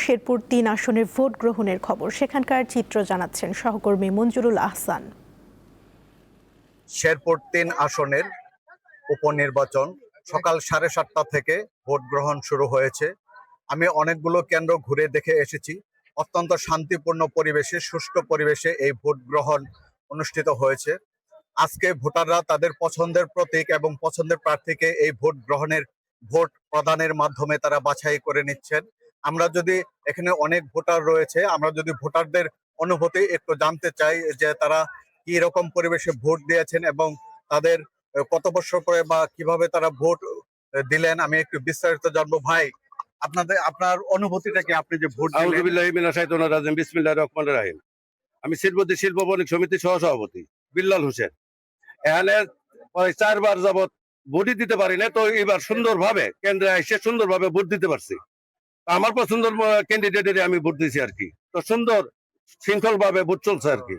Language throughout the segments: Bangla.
শেরপুর ৩ আসনের ভোট গ্রহণের খবর, সেখানকার চিত্র জানাচ্ছেন সহকর্মী মঞ্জুরুল আহসান। শেরপুর ৩ আসনের উপনির্বাচন সকাল 7:30 থেকে ভোট গ্রহণ শুরু হয়েছে। আমি অনেকগুলো কেন্দ্র ঘুরে দেখে এসেছি। অত্যন্ত শান্তিপূর্ণ পরিবেশে, সুষ্ঠু পরিবেশে এই ভোট গ্রহণ অনুষ্ঠিত হয়েছে। আজকে ভোটাররা তাদের পছন্দের প্রতীক এবং পছন্দের প্রার্থীকে এই ভোট প্রদানের মাধ্যমে তারা বাছাই করে নিচ্ছেন। আমরা যদি এখানে অনেক ভোটার রয়েছে, আমরা যদি ভোটারদের অনুভূতি একটু জানতে চাই যে তারা কি রকম পরিবেশে ভোট দিয়েছেন এবং তাদের কত বছর পরে বা কিভাবে তারা ভোট দিলেন, আমি একটু বিস্তারিত জানবো। ভাই, আপনার অনুভূতিটা কি? আপনি যে ভোট দিলেন। বিসমিল্লাহির রহমানির রহিম। আমি শিল্পপতি শিল্প বণিক সমিতির সহসভাপতি বিল্লাল হোসেন। এখানে 4বার যাবৎ ভোটই দিতে পারি না, তো এবার সুন্দরভাবে কেন্দ্রে এসে সুন্দরভাবে ভোট দিতে পারছি। আমার পছন্দের ক্যান্ডিডেটের আমি ভোট দিয়েছি আর কি। তো সুন্দর শৃঙ্খল ভাবে ভোট চলছে আর কি।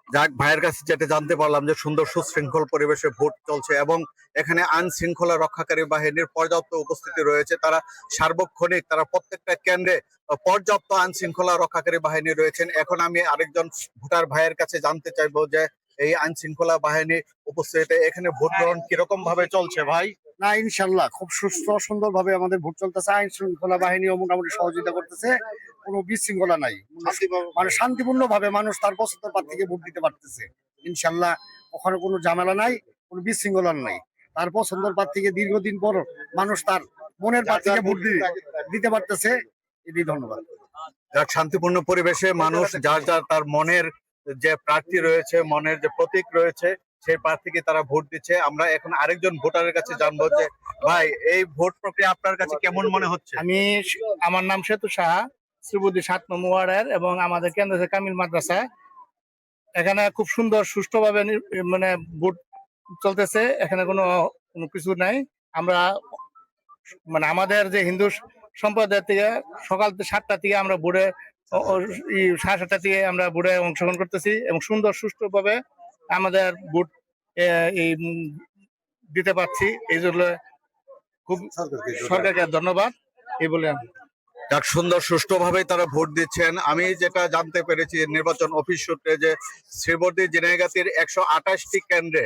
যাক, ভাইয়ের কাছে যেটা জানতে পারলাম যে সুন্দর সুশৃঙ্খল পরিবেশে ভোট চলছে এবং এখানে আইন শৃঙ্খলা রক্ষাকারী বাহিনীর পর্যাপ্ত উপস্থিতি রয়েছে। তারা সার্বক্ষণিক, তারা প্রত্যেকটা কেন্দ্রে পর্যাপ্ত আইন শৃঙ্খলা রক্ষাকারী বাহিনী রয়েছেন। এখন আমি আরেকজন ভোটার ভাইয়ের কাছে জানতে চাইবো যে এই আইন শৃঙ্খলা বাহিনী উপস্থিতিতে এখানে ভোট গ্রহণ কিরকম ভাবে চলছে। ভাই, না, ইনশাল্লাহ খুব সুস্থ সুন্দর ভাবে আমাদের ভোট চলতেছে। আইন শৃঙ্খলা বাহিনীও মোটামুটি সহযোগিতা করতেছে, কোনো বিশৃঙ্খলা নাই। মানে শান্তিপূর্ণ ভাবে মানুষ তার পছন্দের প্রার্থীকে ভোট দিতে পারতেছে। ইনশাল্লাহ ওখানে কোনো ঝামেলা নাই, কোনো বিশৃঙ্খলা নাই। তার পছন্দের প্রার্থীকে দীর্ঘদিন পর মানুষ তার মনের প্রার্থীকে ভোট দিতে পারতেছে। এটি ধন্যবাদ। যাক, শান্তিপূর্ণ পরিবেশে মানুষ যার যার তার মনের যে প্রার্থী রয়েছে, মনের যে প্রতীক রয়েছে, সেই প্রার্থীকে তারা ভোট দিচ্ছে। আমরা এখন আরেকজন ভোটারের কাছে জানবো যে ভাই, এই ভোট প্রক্রিয়া আপনার কাছে কেমন মনে হচ্ছে? আমার নাম সেতু সাহা, শ্রীবুদ্ধি 7 নম্বর ওয়ার্ডের, এবং আমাদের কেন্দ্র হচ্ছে কামিল মাদ্রাসা। এখানে খুব সুন্দর সুষ্ঠুভাবে মানে ভোট চলতেছে, এখানে কোনো কিছু নাই। আমরা মানে আমাদের যে হিন্দু সম্প্রদায় থেকে সকাল 7টা থেকে আমরা ভোটে 7:30 থেকে আমরা ভোটে অংশগ্রহণ করতেছি এবং সুন্দর সুষ্ঠুভাবে আমাদের ভোট এই দিতে পারছি। এই জন্য খুব সরকারকে ধন্যবাদ এই বলে। যাক, সুন্দর সুষ্ঠুভাবে তারা ভোট দিচ্ছেন। আমি যেটা জানতে পেরেছি নির্বাচন অফিস সূত্রে যে শ্রীবর্দী জিনাইগাতির 128টি কেন্দ্রে